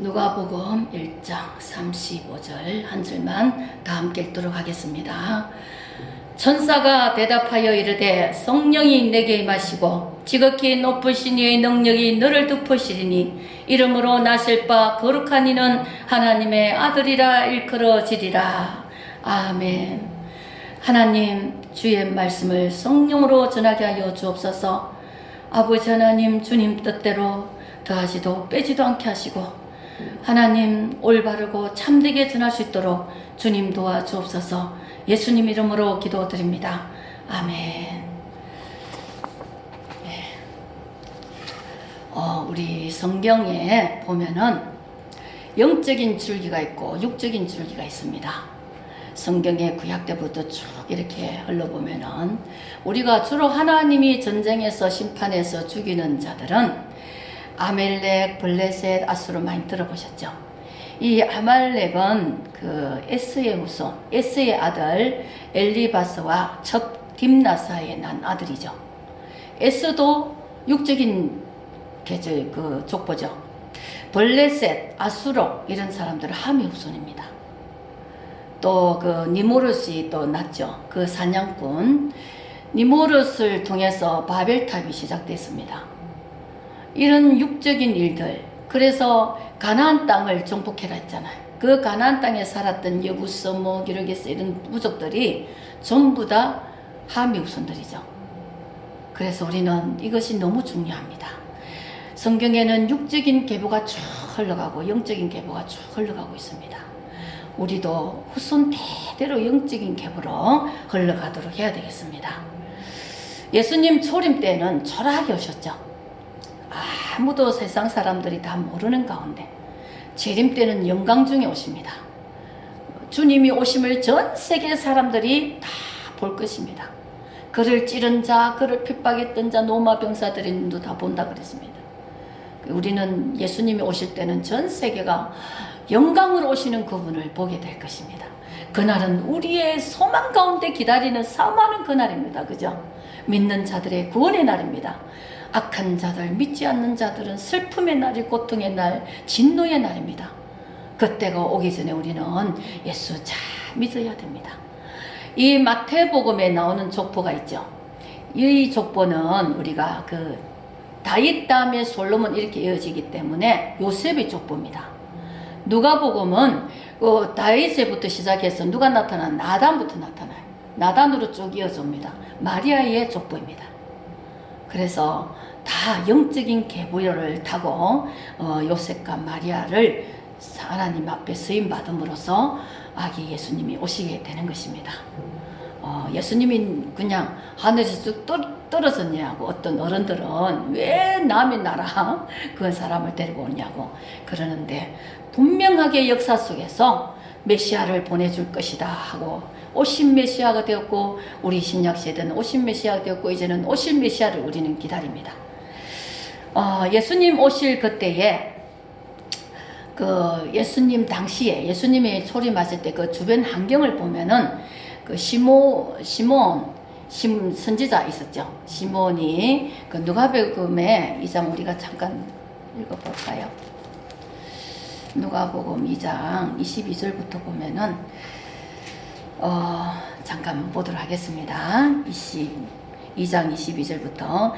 누가복음 1장 35절 한 절만 다 함께 읽도록 하겠습니다. 천사가 대답하여 이르되 성령이 내게 임하시고 지극히 높으신 이의 능력이 너를 덮으시리니 이름으로 나실 바 거룩한 이는 하나님의 아들이라 일컬어지리라. 아멘. 하나님, 주의 말씀을 성령으로 전하게 하여 주옵소서. 아버지 하나님, 주님 뜻대로 더하지도 빼지도 않게 하시고 하나님 올바르고 참되게 전할 수 있도록 주님 도와주옵소서. 예수님 이름으로 기도드립니다. 아멘. 네. 우리 성경에 보면은 영적인 줄기가 있고 육적인 줄기가 있습니다. 성경의 구약 때부터 쭉 이렇게 흘러보면은 우리가 주로 하나님이 전쟁에서 심판해서 죽이는 자들은 아멜렉, 블레셋, 아수르 많이 들어보셨죠? 이 아말렉은 그 에스의 후손, 에스의 아들 엘리바스와 첩 딥나사에 난 아들이죠. 에스도 육적인 그 족보죠. 블레셋, 아수르 이런 사람들은 함의 후손입니다. 또 그 니모르스이 또 났죠. 그 사냥꾼 니모르스를 통해서 바벨탑이 시작됐습니다. 이런 육적인 일들, 그래서 가나안 땅을 정복해라 했잖아요. 그 가나안 땅에 살았던 여부스, 기르기스 이런 부족들이 전부 다 함의 후손들이죠. 그래서 우리는 이것이 너무 중요합니다. 성경에는 육적인 계보가 쭉 흘러가고 영적인 계보가 쭉 흘러가고 있습니다. 우리도 후손 대대로 영적인 계보로 흘러가도록 해야 되겠습니다. 예수님 초림 때는 초라하게 오셨죠. 아무도 세상 사람들이 다 모르는 가운데 재림 때는 영광 중에 오십니다. 주님이 오심을 전 세계 사람들이 다 볼 것입니다. 그를 찌른 자, 그를 핍박했던 자, 노마병사들도 다 본다 그랬습니다. 우리는 예수님이 오실 때는 전 세계가 영광으로 오시는 그분을 보게 될 것입니다. 그날은 우리의 소망 가운데 기다리는 사모하는 그날입니다. 그죠? 믿는 자들의 구원의 날입니다. 악한 자들, 믿지 않는 자들은 슬픔의 날이 고통의 날, 진노의 날입니다. 그때가 오기 전에 우리는 예수 잘 믿어야 됩니다. 이 마태복음에 나오는 족보가 있죠. 이 족보는 우리가 그 다윗 다음에 솔로몬 이렇게 이어지기 때문에 요셉의 족보입니다. 누가복음은 그 다윗에부터 시작해서 누가 나타나? 나단부터 나타나요. 나단으로 쭉 이어집니다. 마리아의 족보입니다. 그래서 다 영적인 계보를 타고 요셉과 마리아를 하나님 앞에 쓰임받음으로써 아기 예수님이 오시게 되는 것입니다. 예수님이 그냥 하늘에서 쭉 떨어졌냐고 어떤 어른들은 왜 남의 나라 그 사람을 데리고 오냐고 그러는데 분명하게 역사 속에서 메시아를 보내줄 것이다 하고 오신 메시아가 되었고 우리 신약시대는 오신 메시아가 되었고 이제는 오실 메시아를 우리는 기다립니다. 예수님 오실 그때에 그 예수님 당시에 예수님이 초림하실 때 그 주변 환경을 보면은 그 시몬 선지자 있었죠. 시몬이 그 누가복음에 2장 우리가 잠깐 읽어볼까요? 누가복음 2장 22절부터 보면은 잠깐 보도록 하겠습니다. 2장 22절부터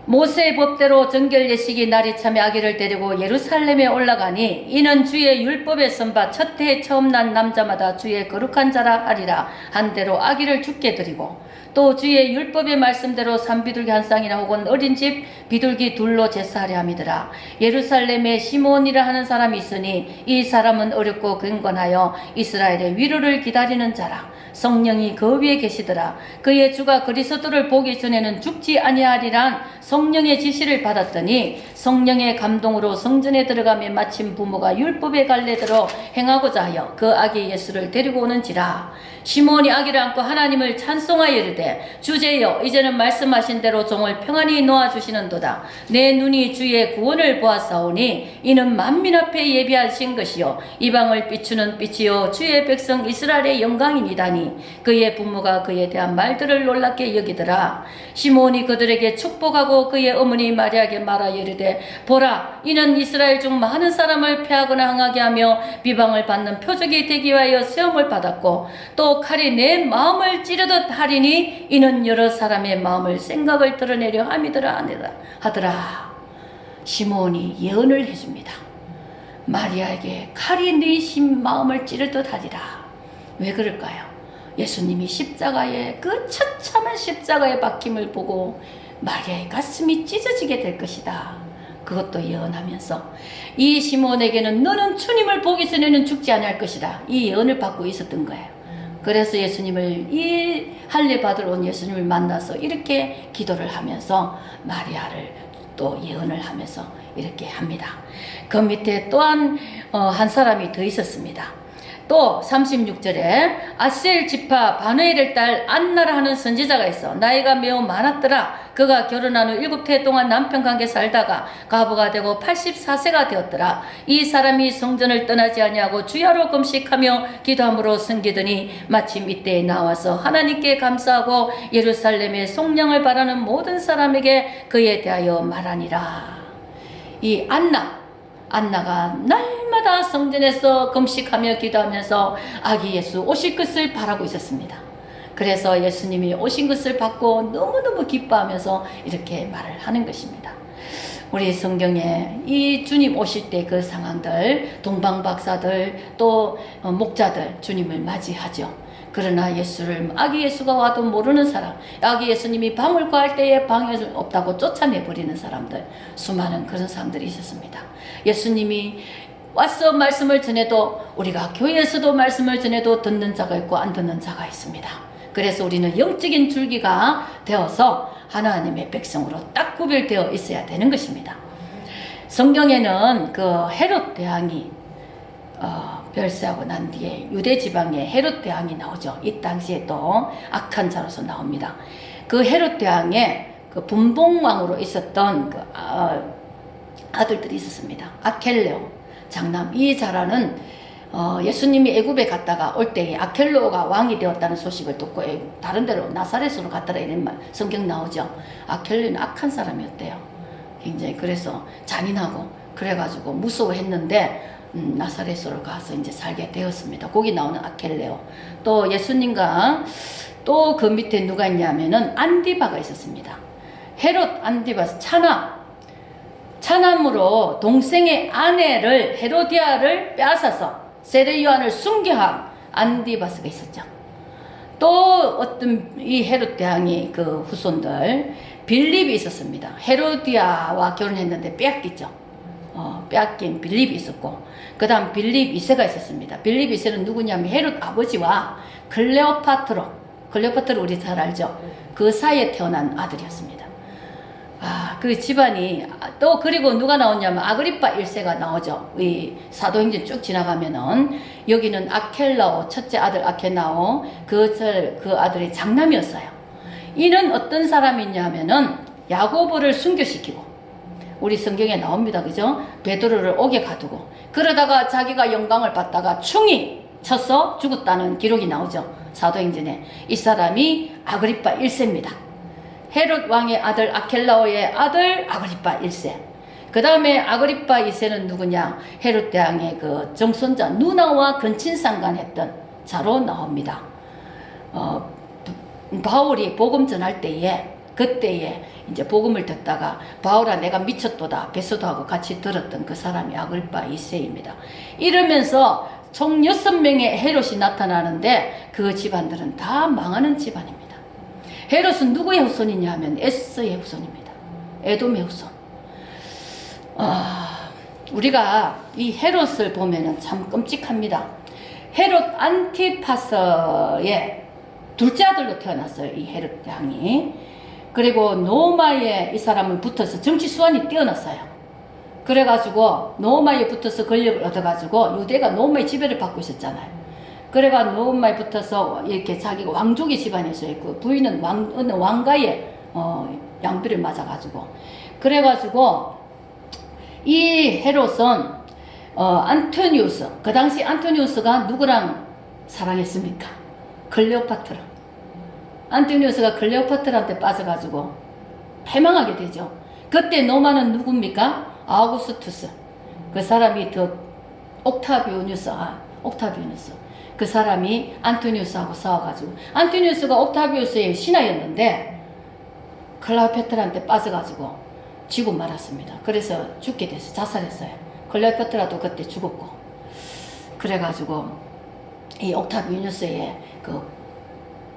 모세의 법대로 정결 예식이 날이 참에 아기를 데리고 예루살렘에 올라가니 이는 주의 율법에 선바 첫 해에 처음 난 남자마다 주의 거룩한 자라 하리라 한 대로 아기를 죽게 드리고 또 주의 율법의 말씀대로 산비둘기 한 쌍이나 혹은 어린 집 비둘기 둘로 제사하려 함이더라. 예루살렘에 시몬이라 하는 사람이 있으니 이 사람은 어렵고 경건하여 이스라엘의 위로를 기다리는 자라. 성령이 그 위에 계시더라. 그의 주가 그리스도를 보기 전에는 죽지 아니하리란 성령의 지시를 받았더니 성령의 감동으로 성전에 들어가며 마침 부모가 율법의 갈례대로 행하고자 하여 그 아기 예수를 데리고 오는지라. 시몬이 아기를 안고 하나님을 찬송하여 이르되 이르되 주제여 이제는 말씀하신 대로 종을 평안히 놓아주시는도다. 내 눈이 주의 구원을 보았사오니 이는 만민 앞에 예비하신 것이요 이방을 비추는 빛이요 주의 백성 이스라엘의 영광이니다니. 그의 부모가 그에 대한 말들을 놀랍게 여기더라. 시몬이 그들에게 축복하고 그의 어머니 마리아에게 말하여 이르되 보라 이는 이스라엘 중 많은 사람을 패하거나 항하게 하며 비방을 받는 표적이 되기 위하여 시험을 받았고 또 칼이 내 마음을 찌르듯 하리니 이는 여러 사람의 마음을 생각을 드러내려 함이더라 하더라. 시몬이 예언을 해줍니다. 마리아에게 칼이 네 마음을 찌르듯 하리라. 왜 그럴까요? 예수님이 십자가에 그 처참한 십자가의 박힘을 보고 마리아의 가슴이 찢어지게 될 것이다. 그것도 예언하면서 이 시몬에게는 너는 주님을 보기 전에는 죽지 않을 것이다. 이 예언을 받고 있었던 거예요. 그래서 예수님을 이 할례 받으러 온 예수님을 만나서 이렇게 기도를 하면서 마리아를 또 예언을 하면서 이렇게 합니다. 그 밑에 또한 한 사람이 더 있었습니다. 또 36절에 아셀 지파 바누엘의 딸 안나라 하는 선지자가 있어 나이가 매우 많았더라. 그가 결혼한 후 7해 동안 남편과 함께 살다가 과부가 되고 84세가 되었더라. 이 사람이 성전을 떠나지 아니하고 주야로 금식하며 기도함으로 섬기더니 마침 이때에 나와서 하나님께 감사하고 예루살렘의 속량을 바라는 모든 사람에게 그에 대하여 말하니라. 이 안나가 날마다 성전에서 금식하며 기도하면서 아기 예수 오실 것을 바라고 있었습니다. 그래서 예수님이 오신 것을 받고 너무너무 기뻐하면서 이렇게 말을 하는 것입니다. 우리 성경에 이 주님 오실 때 그 상황들, 동방박사들 또 목자들 주님을 맞이하죠. 그러나 아기 예수가 와도 모르는 사람, 아기 예수님이 방을 구할 때에 방이 없다고 쫓아내버리는 사람들, 수많은 그런 사람들이 있었습니다. 예수님이 와서 말씀을 전해도 우리가 교회에서도 말씀을 전해도 듣는 자가 있고 안 듣는 자가 있습니다. 그래서 우리는 영적인 줄기가 되어서 하나님의 백성으로 딱 구별되어 있어야 되는 것입니다. 성경에는 그 헤롯 대왕이 별세하고 난 뒤에 유대 지방에 헤롯 대왕이 나오죠. 이 당시에 또 악한 자로서 나옵니다. 그 헤롯 대왕의 그 분봉왕으로 있었던 그 아들들이 있었습니다. 아켈레오 장남. 이 자라는 예수님이 애굽에 갔다가 올 때에 아켈레오가 왕이 되었다는 소식을 듣고 다른 데로 나사렛으로 갔더라 이런 말 성경 나오죠. 아켈레오는 악한 사람이었대요. 굉장히 그래서 잔인하고 그래가지고 무서워했는데 나사렛으로 가서 이제 살게 되었습니다. 거기 나오는 아켈레오. 또 예수님과 또 그 밑에 누가 있냐면은 안디바가 있었습니다. 헤롯 안디바스 차남으로 동생의 아내를 헤로디아를 빼앗아서 세례 요한을 순교한 안디바스가 있었죠. 또 어떤 이 헤롯 대왕이 그 후손들 빌립이 있었습니다. 헤로디아와 결혼했는데 빼앗겼죠. 빼앗긴 빌립이 있었고 그 다음 빌립 2세가 있었습니다. 빌립 2세는 누구냐면 헤롯 아버지와 클레오파트로 우리 잘 알죠. 그 사이에 태어난 아들이었습니다. 그 집안이 또 그리고 누가 나오냐면 아그리파 1세가 나오죠. 이 사도행전 쭉 지나가면은 여기는 아켈라오 첫째 아들 아케나오 그 아들이 장남이었어요. 이는 어떤 사람이냐면은 야고보를 순교시키고 우리 성경에 나옵니다. 그죠? 베드로를 옥에 가두고 그러다가 자기가 영광을 받다가 충이 쳐서 죽었다는 기록이 나오죠. 사도행전에. 이 사람이 아그리파 1세입니다. 헤롯 왕의 아들 아켈라오의 아들 아그리파 1세. 그 다음에 아그리파 2세는 누구냐? 헤롯 대왕의 그 정손자 누나와 근친상간했던 자로 나옵니다. 바울이 복음 전할 때에 그때에 이제 복음을 듣다가 바울아 내가 미쳤도다 베소도하고 같이 들었던 그 사람이 아그리파 2세입니다. 이러면서 총 6명의 헤롯이 나타나는데 그 집안들은 다 망하는 집안입니다. 헤롯은 누구의 후손이냐 하면 에스의 후손입니다. 에돔의 후손. 우리가 이 헤롯을 보면은 참 끔찍합니다. 헤롯 안티파서의 둘째 아들로 태어났어요. 이 헤롯 왕이. 그리고 노마에 이 사람을 붙어서 정치 수완이 뛰어났어요. 그래가지고 노마에 붙어서 권력을 얻어가지고 유대가 노마의 지배를 받고 있었잖아요. 그래가 너무 많이 붙어서 이렇게 자기가 왕족의 집안에서 있고 부인은 어느 왕가의 양비를 맞아가지고 그래가지고 이 헤롯은 안토니우스, 그 당시 안토니우스가 누구랑 사랑했습니까? 클레오파트라. 안토니우스가 클레오파트라한테 빠져가지고 패망하게 되죠. 그때 노마는 누굽니까? 아우구스투스. 그 사람이 옥타비아누스. 그 사람이 안토니우스하고 싸워가지고 안토니우스가 옥타비우스의 신하였는데 클레오파트라한테 빠져가지고 지고 말았습니다. 그래서 죽게 돼서 자살했어요. 클레오파트라도 그때 죽었고 그래가지고 이 옥타비아누스의 그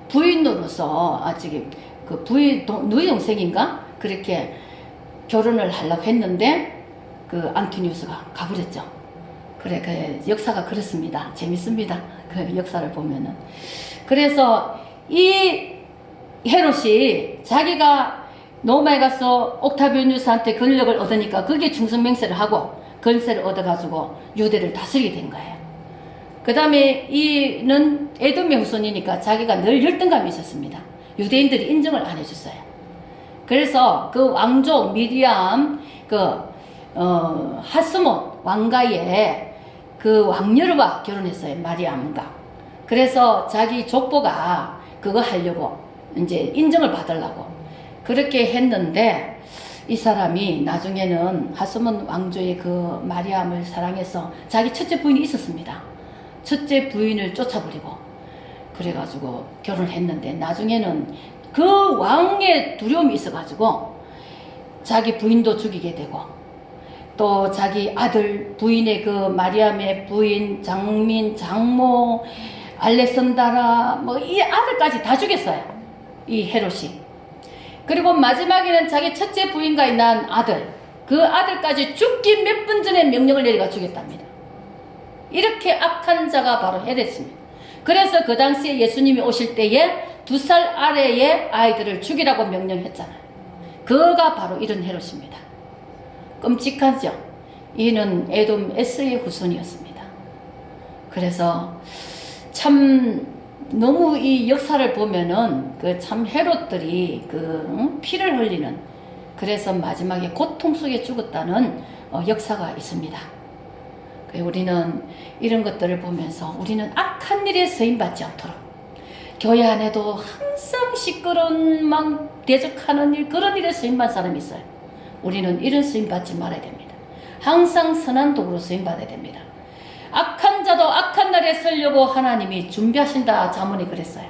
부인으로서 아직 그 부인 누이 동생인가 그렇게 결혼을 하려고 했는데 그 안토니우스가 가버렸죠. 그래 그 역사가 그렇습니다. 재밌습니다. 그 역사를 보면은 그래서 이 헤롯이 자기가 로마에 가서 옥타비아누스한테 권력을 얻으니까 그게 중성맹세를 하고 권세를 얻어가지고 유대를 다스리게 된 거예요. 그 다음에 이는 에돔의 후손이니까 자기가 늘 열등감이 있었습니다. 유대인들이 인정을 안 해줬어요. 그래서 그 왕족 미리암 하스몬 왕가의 그 왕녀와 결혼했어요. 마리암과. 그래서 자기 족보가 그거 하려고 이제 인정을 받으려고 그렇게 했는데 이 사람이 나중에는 하스몬 왕조의 그 마리암을 사랑해서 자기 첫째 부인이 있었습니다. 첫째 부인을 쫓아버리고 그래가지고 결혼을 했는데 나중에는 그 왕의 두려움이 있어가지고 자기 부인도 죽이게 되고 또 자기 아들 부인의 그 마리암의 부인 장민 장모 알렉산다라 뭐 이 아들까지 다 죽였어요. 이 헤롯이. 그리고 마지막에는 자기 첫째 부인과 난 아들 그 아들까지 죽기 몇 분 전에 명령을 내려가 죽였답니다. 이렇게 악한 자가 바로 헤롯입니다. 그래서 그 당시에 예수님이 오실 때에 2살 아래의 아이들을 죽이라고 명령했잖아요. 그가 바로 이런 헤롯입니다. 끔찍하죠. 이는 에돔 에스의 후손이었습니다. 그래서 참 너무 이 역사를 보면은 그 참 헤롯들이 피를 흘리는 그래서 마지막에 고통 속에 죽었다는 역사가 있습니다. 우리는 이런 것들을 보면서 우리는 악한 일에 쓰임받지 않도록 교회 안에도 항상 시끄러운 막 대적하는 일 그런 일에 쓰임받은 사람이 있어요. 우리는 이런 쓰임받지 말아야 됩니다. 항상 선한 도구로 쓰임받아야 됩니다. 악한 자도 악한 날에 쓰려고 하나님이 준비하신다 자문이 그랬어요.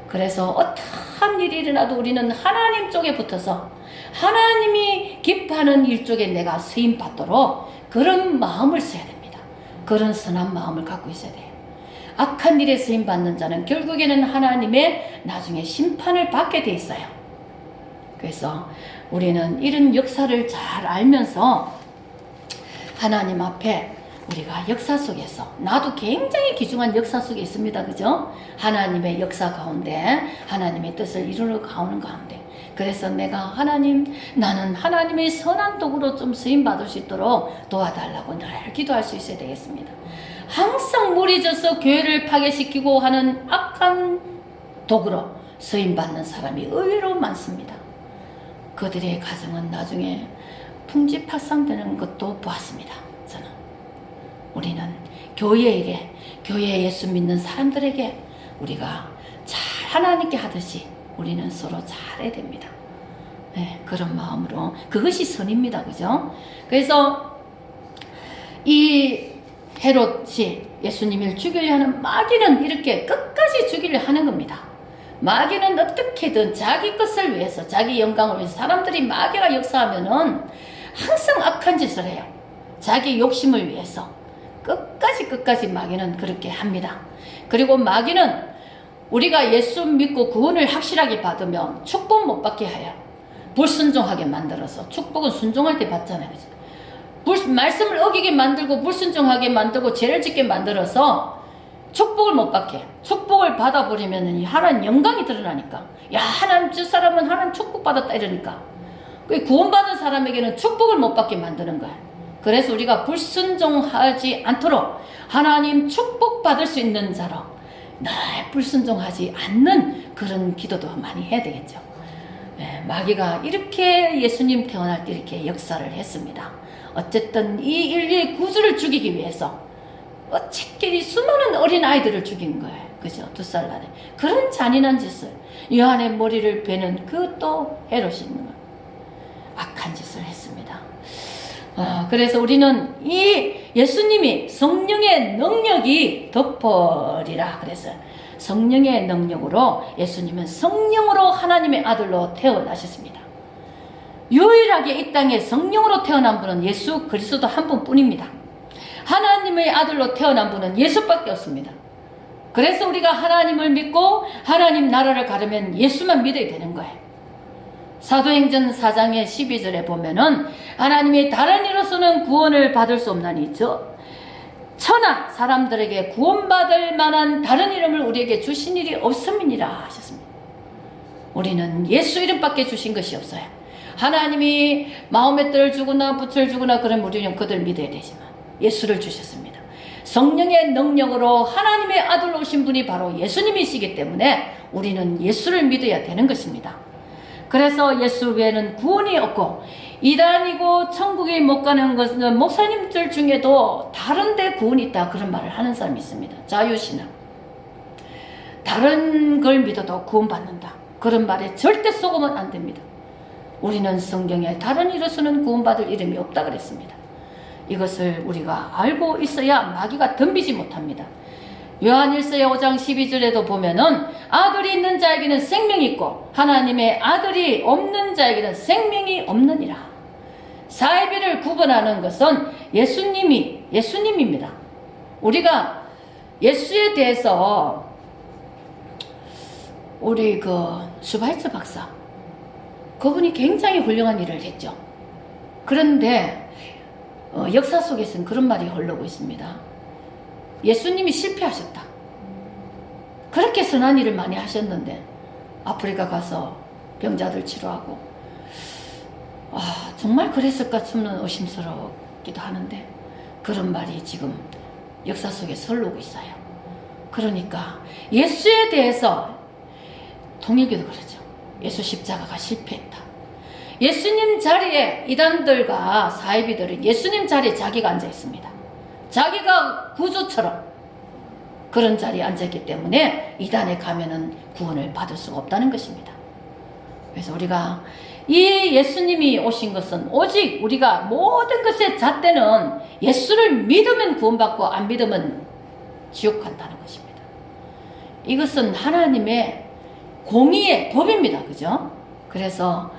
그래서 어떠한 일이 일어나도 우리는 하나님 쪽에 붙어서 하나님이 기뻐하는 일 쪽에 내가 쓰임받도록 그런 마음을 써야 됩니다. 그런 선한 마음을 갖고 있어야 돼요. 악한 일에 쓰임받는 자는 결국에는 하나님의 나중에 심판을 받게 돼 있어요. 그래서 우리는 이런 역사를 잘 알면서 하나님 앞에 우리가 역사 속에서 나도 굉장히 귀중한 역사 속에 있습니다. 그죠? 하나님의 역사 가운데 하나님의 뜻을 이루는 가운데 그래서 내가 나는 하나님의 선한 도구로 좀 쓰임받을 수 있도록 도와달라고 늘 기도할 수 있어야 되겠습니다. 항상 물이 져서 교회를 파괴시키고 하는 악한 도구로 쓰임받는 사람이 의외로 많습니다. 그들의 가정은 나중에 풍지팍상되는 것도 보았습니다. 저는 우리는 교회 일에 교회에 예수 믿는 사람들에게 우리가 잘 하나님께 하듯이 우리는 서로 잘해야 됩니다. 네, 그런 마음으로 그것이 선입니다. 그죠? 그래서 이 헤롯이 예수님을 죽이려 하는 마귀는 이렇게 끝까지 죽이려 하는 겁니다. 마귀는 어떻게든 자기 것을 위해서 자기 영광을 위해서 사람들이 마귀가 역사하면은 항상 악한 짓을 해요. 자기 욕심을 위해서 끝까지 마귀는 그렇게 합니다. 그리고 마귀는 우리가 예수 믿고 구원을 확실하게 받으면 축복 못 받게 해요. 불순종하게 만들어서 축복은 순종할 때 받잖아요. 말씀을 어기게 만들고 불순종하게 만들고 죄를 짓게 만들어서 축복을 못 받게 해요. 축복을 받아버리면 하나님 영광이 드러나니까 야 하나님 저 사람은 하나님 축복 받았다 이러니까 구원받은 사람에게는 축복을 못 받게 만드는 거예요. 그래서 우리가 불순종하지 않도록 하나님 축복받을 수 있는 자로 늘 불순종하지 않는 그런 기도도 많이 해야 되겠죠. 마귀가 이렇게 예수님 태어날 때 이렇게 역사를 했습니다. 어쨌든 이 인류의 구주를 죽이기 위해서 어쨌든 수많은 어린아이들을 죽인 거예요. 그죠? 2살 날에. 그런 잔인한 짓을, 요한의 머리를 베는 그것도 헤롯이 있는 거예요. 악한 짓을 했습니다. 그래서 우리는 이 예수님이 성령의 능력이 덮어리라 그랬어요. 성령의 능력으로, 예수님은 성령으로 하나님의 아들로 태어나셨습니다. 유일하게 이 땅에 성령으로 태어난 분은 예수 그리스도 한 분뿐입니다. 하나님의 아들로 태어난 분은 예수밖에 없습니다. 그래서 우리가 하나님을 믿고 하나님 나라를 가려면 예수만 믿어야 되는 거예요. 사도행전 4장의 12절에 보면은 하나님이 다른 이로서는 구원을 받을 수 없나니 천하 사람들에게 구원받을 만한 다른 이름을 우리에게 주신 일이 없음이니라 하셨습니다. 우리는 예수 이름밖에 주신 것이 없어요. 하나님이 마음의 뜰을 주거나 붓을 주거나 그런 우리는 그들 믿어야 되지만 예수를 주셨습니다. 성령의 능력으로 하나님의 아들로 오신 분이 바로 예수님이시기 때문에 우리는 예수를 믿어야 되는 것입니다. 그래서 예수 외에는 구원이 없고 이단이고 천국에 못 가는 것은 목사님들 중에도 다른 데 구원이 있다 그런 말을 하는 사람이 있습니다. 자유신앙. 다른 걸 믿어도 구원받는다. 그런 말에 절대 속으면 안 됩니다. 우리는 성경에 다른 이로서는 구원받을 이름이 없다 그랬습니다. 이것을 우리가 알고 있어야 마귀가 덤비지 못합니다. 요한일서 5장 12절에도 보면은 아들이 있는 자에게는 생명이 있고 하나님의 아들이 없는 자에게는 생명이 없느니라. 사이비를 구분하는 것은 예수님입니다. 우리가 예수에 대해서 우리 슈바이처 박사 그분이 굉장히 훌륭한 일을 했죠. 그런데 역사 속에서는 그런 말이 흘러오고 있습니다. 예수님이 실패하셨다. 그렇게 선한 일을 많이 하셨는데 아프리카 가서 병자들 치료하고 정말 그랬을까 싶은 의심스럽기도 하는데 그런 말이 지금 역사 속에 흘러오고 있어요. 그러니까 예수에 대해서 통일교도 그러죠. 예수 십자가가 실패했다. 예수님 자리에 이단들과 사이비들은 예수님 자리에 자기가 앉아 있습니다. 자기가 구주처럼 그런 자리에 앉았기 때문에 이단에 가면은 구원을 받을 수가 없다는 것입니다. 그래서 우리가 이 예수님이 오신 것은 오직 우리가 모든 것의 잣대는 예수를 믿으면 구원받고 안 믿으면 지옥 간다는 것입니다. 이것은 하나님의 공의의 법입니다. 그죠? 그래서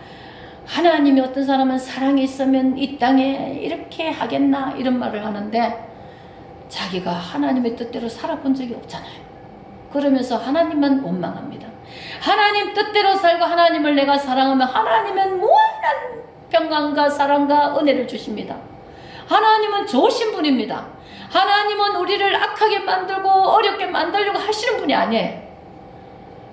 하나님이 어떤 사람은 사랑이 있으면 이 땅에 이렇게 하겠나 이런 말을 하는데 자기가 하나님의 뜻대로 살아본 적이 없잖아요. 그러면서 하나님만 원망합니다. 하나님 뜻대로 살고 하나님을 내가 사랑하면 하나님은 무한한 평강과 사랑과 은혜를 주십니다. 하나님은 좋으신 분입니다. 하나님은 우리를 악하게 만들고 어렵게 만들려고 하시는 분이 아니에요.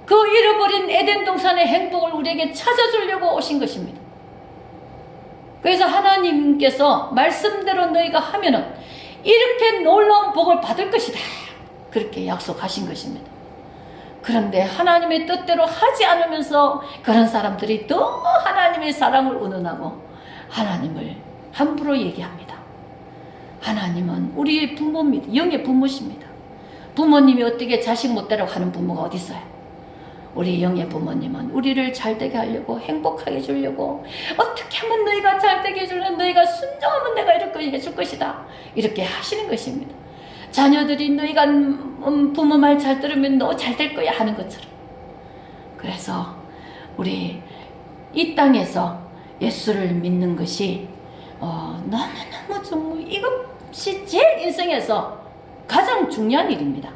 그 잃어버린 에덴 동산의 행복을 우리에게 찾아주려고 오신 것입니다. 그래서 하나님께서 말씀대로 너희가 하면은 이렇게 놀라운 복을 받을 것이다. 그렇게 약속하신 것입니다. 그런데 하나님의 뜻대로 하지 않으면서 그런 사람들이 너무 하나님의 사랑을 운운하고 하나님을 함부로 얘기합니다. 하나님은 우리의 부모입니다. 영의 부모십니다. 부모님이 어떻게 자식 못되라고 하는 부모가 어디 있어요? 우리 영의 부모님은 우리를 잘되게 하려고 행복하게 해주려고 어떻게 하면 너희가 잘되게 해줄래? 너희가 순종하면 내가 이렇게 해줄 것이다. 이렇게 하시는 것입니다. 자녀들이 너희가 부모 말 잘 들으면 너 잘 될 거야 하는 것처럼. 그래서 우리 이 땅에서 예수를 믿는 것이 너무너무 정말 이것이 제일 인생에서 가장 중요한 일입니다.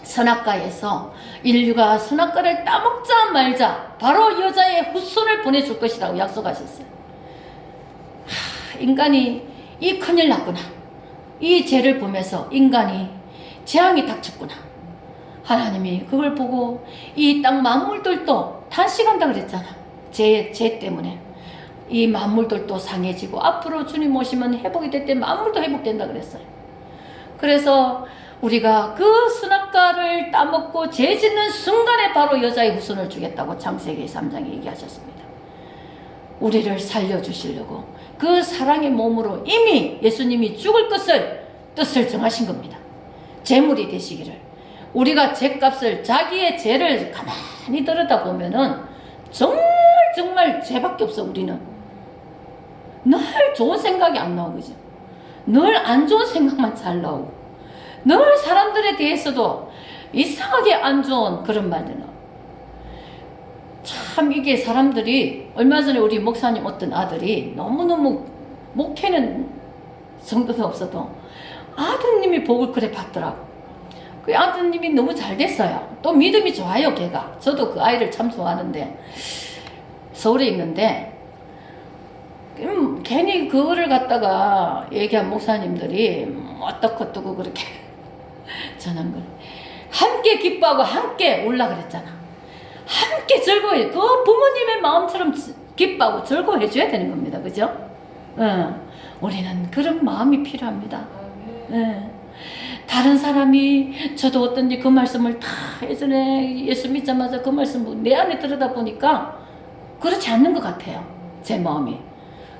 선악과에서 인류가 선악과를 따먹자 말자 바로 여자의 후손을 보내줄 것이라고 약속하셨어요. 인간이 이 큰일 났구나. 이 죄를 보면서 인간이 재앙이 닥쳤구나. 하나님이 그걸 보고 이 땅 만물들도 탄식한다 그랬잖아. 죄 때문에 이 만물들도 상해지고 앞으로 주님 오시면 회복이 될 때 만물도 회복된다 그랬어요. 그래서 우리가 그 선악과를 따먹고 죄 짓는 순간에 바로 여자의 후손을 주겠다고 창세기 3장에 얘기하셨습니다. 우리를 살려주시려고 그 사랑의 몸으로 이미 예수님이 죽을 뜻을 정하신 겁니다. 제물이 되시기를. 우리가 죄값을, 자기의 죄를 가만히 들여다보면은 정말 죄밖에 없어. 우리는 늘 좋은 생각이 안 나오고, 그죠? 늘 안 좋은 생각만 잘 나오고, 늘 사람들에 대해서도 이상하게 안 좋은 그런 말들 나오고. 참 이게 사람들이, 얼마 전에 우리 목사님 어떤 아들이 너무너무 목회는 정도는 없어도 아드님이 복을 그래 받더라고. 그 아드님이 너무 잘 됐어요. 또 믿음이 좋아요, 걔가. 저도 그 아이를 참 좋아하는데, 서울에 있는데, 괜히 그거를 갖다가 얘기한 목사님들이 어떡고 그렇게 전한 걸. 함께 기뻐하고 함께 울라 그랬잖아. 함께 즐거워해. 그 부모님의 마음처럼 기뻐하고 즐거워해 줘야 되는 겁니다. 그죠? 우리는 그런 마음이 필요합니다. 다른 사람이, 저도 어떤지 그 말씀을 다 예전에 예수 믿자마자 그 말씀 내 안에 들여다 보니까 그렇지 않는 것 같아요. 제 마음이.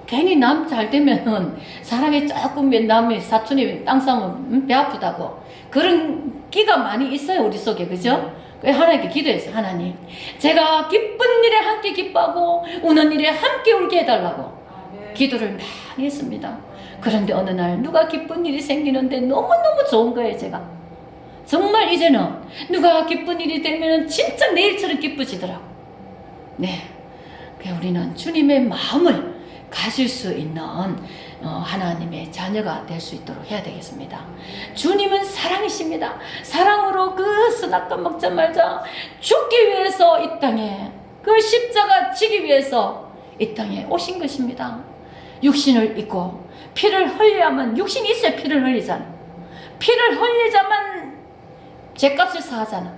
괜히 남 잘 되면은 사랑에 조금 남의 사촌이 땅 싸면 배 아프다고 그런 끼가 많이 있어요, 우리 속에. 그죠? 그래서 하나님께 기도했어요. 하나님, 제가 기쁜 일에 함께 기뻐하고 우는 일에 함께 울게 해달라고 기도를 많이 했습니다. 그런데 어느 날 누가 기쁜 일이 생기는데 너무너무 좋은 거예요. 제가 정말 이제는 누가 기쁜 일이 되면 진짜 내일처럼 기쁘지더라고. 네, 우리는 주님의 마음을 가질 수 있는 하나님의 자녀가 될 수 있도록 해야 되겠습니다. 주님은 사랑이십니다. 사랑으로 그 선악과 먹자 말자 죽기 위해서 이 땅에, 그 십자가 지기 위해서 이 땅에 오신 것입니다. 육신을 입고 피를 흘려야만, 육신이 있어야 피를 흘리잖아. 피를 흘리자만 죄값을 사하잖아.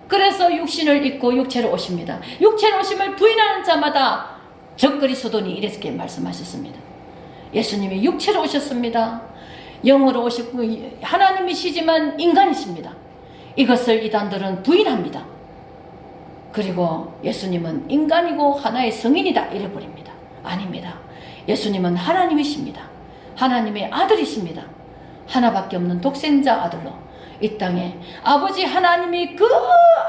그래서 육신을 입고 육체로 오십니다. 육체로 오심을 부인하는 자마다 적그리 소돈이 이렇게 말씀하셨습니다. 예수님이 육체로 오셨습니다. 영으로 오셨고 하나님이시지만 인간이십니다. 이것을 이단들은 부인합니다. 그리고 예수님은 인간이고 하나의 성인이다 이래버립니다. 아닙니다. 예수님은 하나님이십니다. 하나님의 아들이십니다. 하나밖에 없는 독생자 아들로 이 땅에 아버지 하나님이 그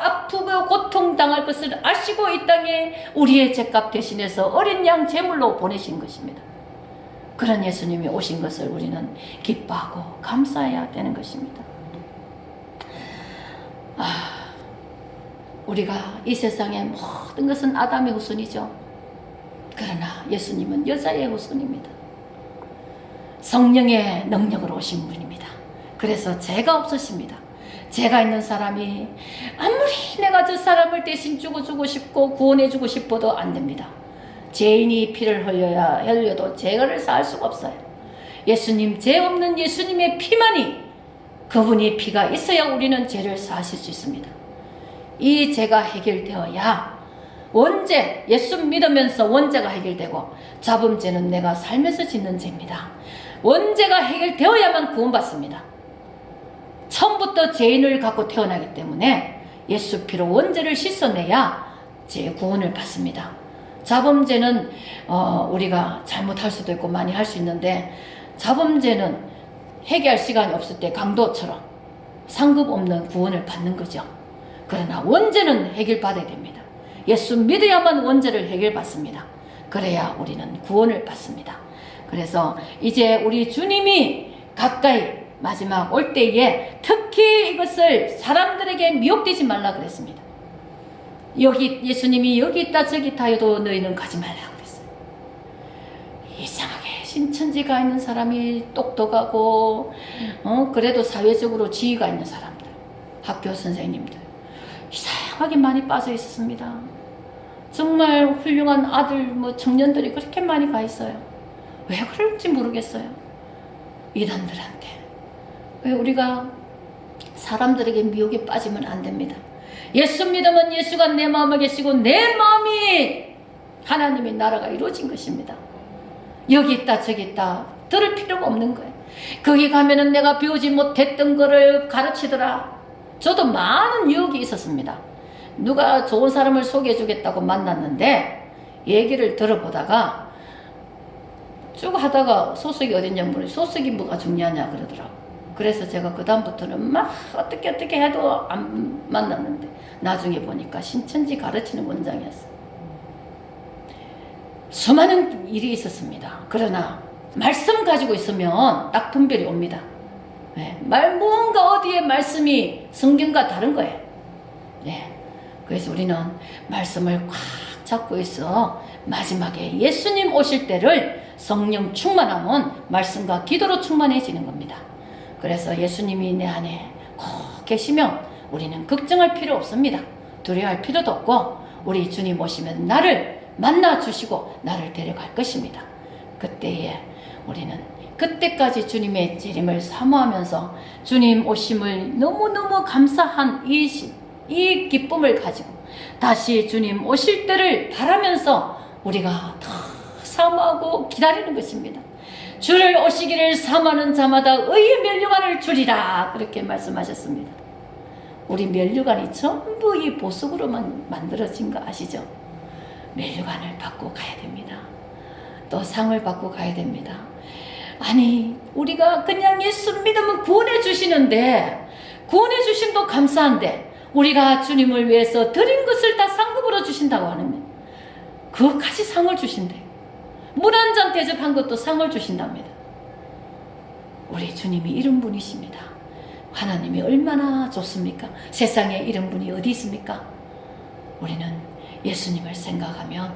아프고 고통당할 것을 아시고 이 땅에 우리의 죄값 대신해서 어린 양 제물로 보내신 것입니다. 그런 예수님이 오신 것을 우리는 기뻐하고 감사해야 되는 것입니다. 우리가 이 세상의 모든 것은 아담의 후손이죠. 그러나 예수님은 여자의 후손입니다. 성령의 능력으로 오신 분입니다. 그래서 죄가 없으십니다. 죄가 있는 사람이 아무리 내가 저 사람을 대신 죽어주고 싶고 구원해주고 싶어도 안 됩니다. 죄인이 피를 흘려도 죄를 사할 수가 없어요. 예수님, 죄 없는 예수님의 피만이, 그분의 피가 있어야 우리는 죄를 사하실 수 있습니다. 이 죄가 해결되어야 원죄, 예수 믿으면서 원죄가 해결되고, 자범죄는 내가 살면서 짓는 죄입니다. 원죄가 해결되어야만 구원받습니다. 처음부터 죄인을 갖고 태어나기 때문에 예수 피로 원죄를 씻어내야 죄 구원을 받습니다. 자범죄는 우리가 잘못할 수도 있고 많이 할 수 있는데, 자범죄는 회개할 시간이 없을 때 강도처럼 상급 없는 구원을 받는 거죠. 그러나 원죄는 해결받아야 됩니다. 예수 믿어야만 원죄를 해결받습니다. 그래야 우리는 구원을 받습니다. 그래서 이제 우리 주님이 가까이 마지막 올 때에 특히 이것을 사람들에게 미혹되지 말라 그랬습니다. 여기 예수님이 여기 있다 저기 있다 해도 너희는 가지 말라 그랬어요. 이상하게 신천지가 있는 사람이 똑똑하고 그래도 사회적으로 지위가 있는 사람들, 학교 선생님들 이상하게 많이 빠져 있었습니다. 정말 훌륭한 아들 청년들이 그렇게 많이 가 있어요. 왜 그럴지 모르겠어요. 이단들한테. 왜 우리가 사람들에게 미혹에 빠지면 안 됩니다. 예수 믿으면 예수가 내 마음에 계시고 내 마음이 하나님의 나라가 이루어진 것입니다. 여기 있다 저기 있다 들을 필요가 없는 거예요. 거기 가면은 내가 배우지 못했던 거를 가르치더라. 저도 많은 유혹이 있었습니다. 누가 좋은 사람을 소개해 주겠다고 만났는데 얘기를 들어보다가 쭉 하다가 소속이 어딨냐 물으니 소속이 뭐가 중요하냐 그러더라고. 그래서 제가 그 다음부터는 막 어떻게 해도 안 만났는데 나중에 보니까 신천지 가르치는 원장이었어요. 수많은 일이 있었습니다. 그러나 말씀 가지고 있으면 딱 분별이 옵니다. 네, 뭔가 어디에 말씀이 성경과 다른 거예요. 네, 그래서 우리는 말씀을 꽉 잡고 있어 마지막에 예수님 오실 때를 성령 충만하면 말씀과 기도로 충만해지는 겁니다. 그래서 예수님이 내 안에 꼭 계시면 우리는 걱정할 필요 없습니다. 두려워할 필요도 없고 우리 주님 오시면 나를 만나 주시고 나를 데려갈 것입니다. 그때에 우리는 그때까지 주님의 재림을 사모하면서 주님 오심을 너무너무 감사한 이 기쁨을 가지고 다시 주님 오실 때를 바라면서 우리가 더 사모하고 기다리는 것입니다. 주를 오시기를 사모하는 자마다 의의 면류관을 주리라 그렇게 말씀하셨습니다. 우리 면류관이 전부 이 보석으로만 만들어진 거 아시죠? 면류관을 받고 가야 됩니다. 또 상을 받고 가야 됩니다. 아니 우리가 그냥 예수 믿으면 구원해 주시는데 구원해 주심도 감사한데 우리가 주님을 위해서 드린 것을 다 상급으로 주신다고 하면 그것까지 상을 주신대요. 물 한 잔 대접한 것도 상을 주신답니다. 우리 주님이 이런 분이십니다. 하나님이 얼마나 좋습니까? 세상에 이런 분이 어디 있습니까? 우리는 예수님을 생각하면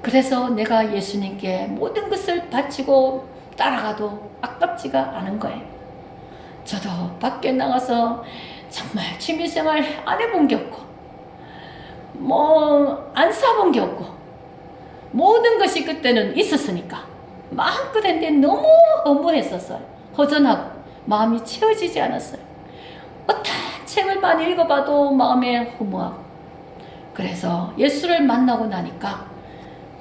그래서 내가 예수님께 모든 것을 바치고 따라가도 아깝지가 않은 거예요. 저도 밖에 나가서 정말 취미생활 안 해본 게 없고 안 사본 게 없고 모든 것이 그때는 있었으니까 마음껏 했는데 너무 허무했었어요. 허전하고 마음이 채워지지 않았어요. 어떤 책을 많이 읽어봐도 마음에 허무하고 그래서 예수를 만나고 나니까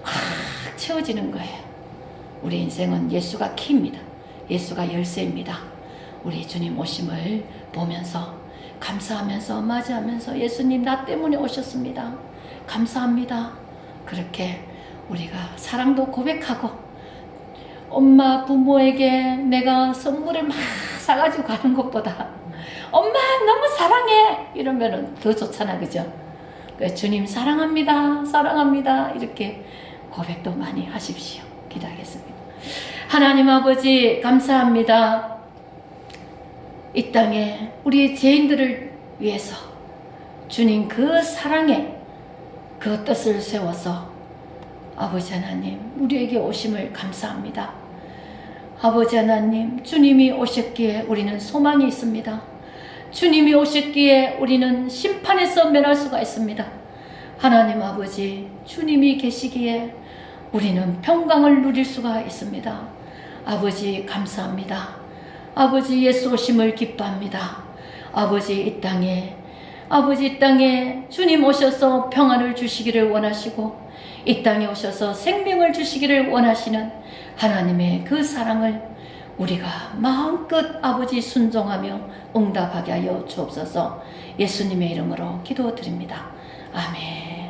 확 채워지는 거예요. 우리 인생은 예수가 키입니다. 예수가 열쇠입니다. 우리 주님 오심을 보면서 감사하면서 맞이하면서 예수님 나 때문에 오셨습니다. 감사합니다. 그렇게 우리가 사랑도 고백하고 엄마 부모에게 내가 선물을 막 사가지고 가는 것보다 엄마 너무 사랑해 이러면 더 좋잖아, 그죠? 주님 사랑합니다 사랑합니다 이렇게 고백도 많이 하십시오. 기도하겠습니다. 하나님 아버지 감사합니다. 이 땅에 우리 죄인들을 위해서 주님 그 사랑에 그 뜻을 세워서 아버지 하나님 우리에게 오심을 감사합니다. 아버지 하나님 주님이 오셨기에 우리는 소망이 있습니다. 주님이 오셨기에 우리는 심판에서 면할 수가 있습니다. 하나님 아버지 주님이 계시기에 우리는 평강을 누릴 수가 있습니다. 아버지 감사합니다. 아버지 예수 오심을 기뻐합니다. 아버지 이 땅에 주님 오셔서 평안을 주시기를 원하시고 이 땅에 오셔서 생명을 주시기를 원하시는 하나님의 그 사랑을 우리가 마음껏 아버지 순종하며 응답하게 하여 주옵소서. 예수님의 이름으로 기도드립니다. 아멘.